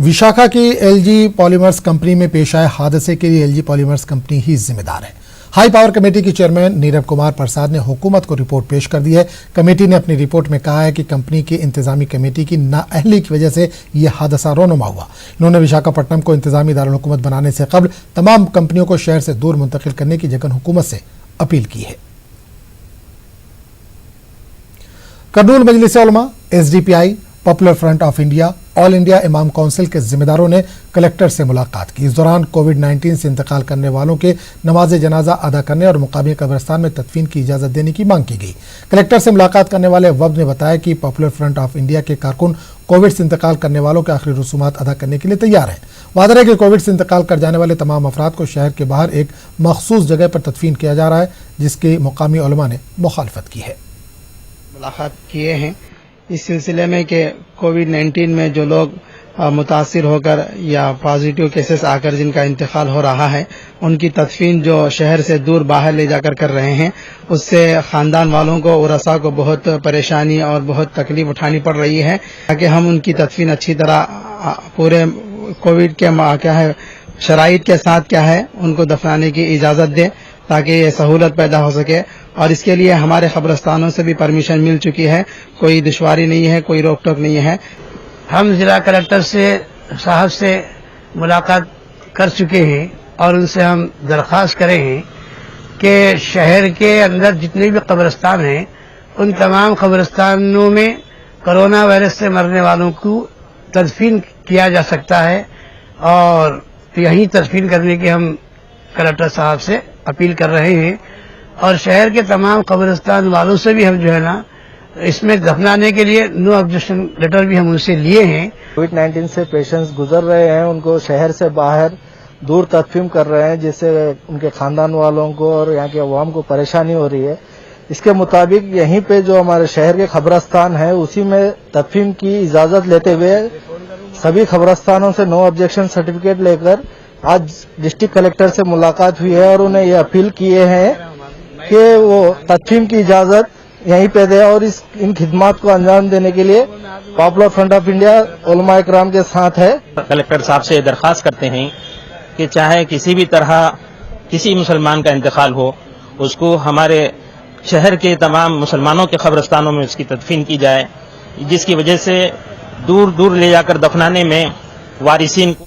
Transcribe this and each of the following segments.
विशाखा की LG polymers company में पेश आए हादसे के लिए एलजी पॉलीमर्स कंपनी ही जिम्मेदार है। हाई पावर कमेटी के चेयरमैन नीरव कुमार प्रसाद ने हुकूमत को रिपोर्ट पेश कर दी है। कमेटी ने अपनी रिपोर्ट में कहा है कि कंपनी की इंतजामी कमेटी की नाअहली की वजह से यह हादसा रोनुमा हुआ। इन्होंने विशाखापट्टनम को इंतजामी दारुल-हुकूमत बनाने से कबल तमाम कंपनियों को शहर से दूर मुंतकिल करने की जगन हुकूमत से अपील की है। कर्नूल मजलिस उलमा, SDPI, popular front of India, all India इमाम काउंसिल के जिम्मेदारों ने कलेक्टर से मुलाकात की। इस दौरान कोविड-19 से इंतकाल करने वालों के नमाज जनाजा अदा करने और मुकामी कब्रिस्तान में तदफीन की इजाजत देने की मांग की गई। कलेक्टर से मुलाकात करने वाले वफ्द ने बताया कि पॉपुलर फ्रंट ऑफ इंडिया के कारकुन कोविड से इंतकाल करने वालों के आखिरी रसूमात अदा करने के लिए तैयार हैं। वादा है कि कोविड से इंतकाल कर जाने वाले तमाम अफराद को शहर के बाहर एक मखसूस जगह पर तदफीन किया जा रहा है, जिसकी मुकामी उलमा ने मुखालफत की है। मुलाकात किए हैं इस सिलसिले में कि कोविड-19 में जो लोग मुतासिर होकर या पॉजिटिव केसेस आकर जिनका इंतकाल हो रहा है, उनकी तदफीन जो शहर से दूर बाहर ले जाकर कर रहे हैं, उससे खानदान वालों को, उरसा को बहुत परेशानी और बहुत तकलीफ उठानी पड़ रही है। ताकि हम उनकी तदफीन अच्छी तरह पूरे कोविड के शराइत के साथ उनको दफनाने की इजाजत दें, ताकि ये सहूलत पैदा हो सके। और इसके लिए हमारे कब्रिस्तानों से भी परमिशन मिल चुकी है, कोई दुश्वारी नहीं है, कोई रोक टोक नहीं है। हम जिला कलेक्टर साहब से मुलाकात कर चुके हैं और उनसे हम दरख्वास्त करे हैं कि शहर के अंदर जितने भी कब्रिस्तान हैं, उन तमाम कब्रिस्तानों में कोरोना वायरस से मरने वालों को तदफीन किया जा सकता है और यही तदफीन करने की हम कलेक्टर साहब से अपील कर रहे हैं। और शहर के तमाम कब्रिस्तान वालों से भी हम इसमें दफनाने के लिए नो ऑब्जेक्शन लेटर भी हम उनसे लिए हैं। कोविड-19 से पेशेंट्स गुजर रहे हैं, उनको शहर से बाहर दूर तदफीन कर रहे हैं, जिससे उनके खानदान वालों को और यहाँ के अवाम को परेशानी हो रही है। इसके मुताबिक यहीं पे जो हमारे शहर के कब्रिस्तान है, उसी में तदफीन की इजाजत लेते हुए सभी कब्रिस्तानों से नो ऑब्जेक्शन सर्टिफिकेट लेकर आज डिस्ट्रिक्ट कलेक्टर से मुलाकात हुई है और उन्हें ये अपील किए हैं कि वो तदफीन की इजाजत यहीं पे दे और इन खिदमात को अंजाम देने के लिए पॉपुलर फ्रंट ऑफ इंडिया उलमा इकराम के साथ है। कलेक्टर साहब से दरख्वास्त करते हैं कि चाहे किसी भी तरह किसी मुसलमान का इंतकाल हो, उसको हमारे शहर के तमाम मुसलमानों के कब्रिस्तानों में उसकी तदफीन की जाए, जिसकी वजह से दूर दूर ले जाकर दफनाने में वारिसीन को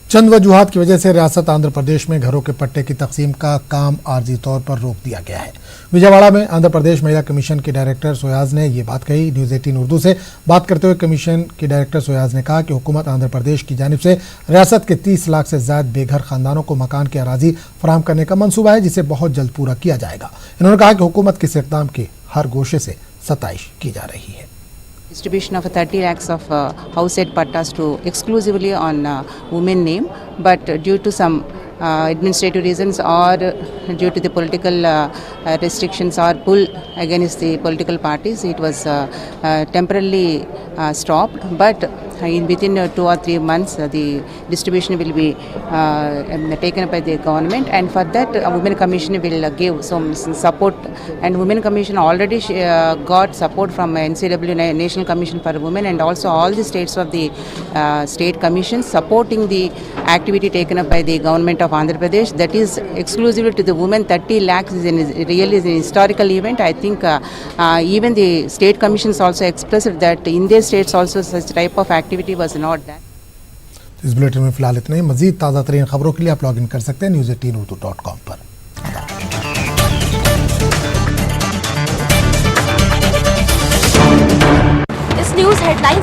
चंद वजूहात की वजह से रियासत आंध्र प्रदेश में घरों के पट्टे की तकसीम का काम आर्जी तौर पर रोक दिया गया है। विजयवाड़ा में आंध्र प्रदेश महिला कमीशन के डायरेक्टर सोयाज ने ये बात कही। न्यूज 18 उर्दू से बात करते हुए कमीशन के डायरेक्टर सोयाज ने कहा कि हुकूमत आंध्र प्रदेश की जानिब से रियासत के 30 लाख से ज्यादा बेघर खानदानों को मकान की अराजी फराहम करने का मंसूबा है, जिसे बहुत जल्द पूरा किया जाएगा। इन्होंने कहा कि हुकूमत के इस इक़दाम की हर गोशे से सताइश की जा रही है। Distribution of 30 lakhs of house set pattas to exclusively on women name, but due to some administrative reasons or due to the political restrictions or pull against the political parties, it was temporarily stopped. But within 2 or 3 months, the distribution will be taken up by the government, and for that, Women Commission will give some support. And Women Commission already got support from NCW, National Commission for Women, and also all the states of the state commissions supporting the activity taken up by the government of Andhra Pradesh. That is exclusively to the women. 30 lakhs is really is an historical event. I think even the state commissions also expressed that in their states also such type of activity was not done. इस bulletin में फिलहाल इतना ही। मजीद ताज़ा तरीन खबरों के लिए आप लॉग इन कर सकते हैं news18urdu.com पर। इस न्यूज हेडलाइंस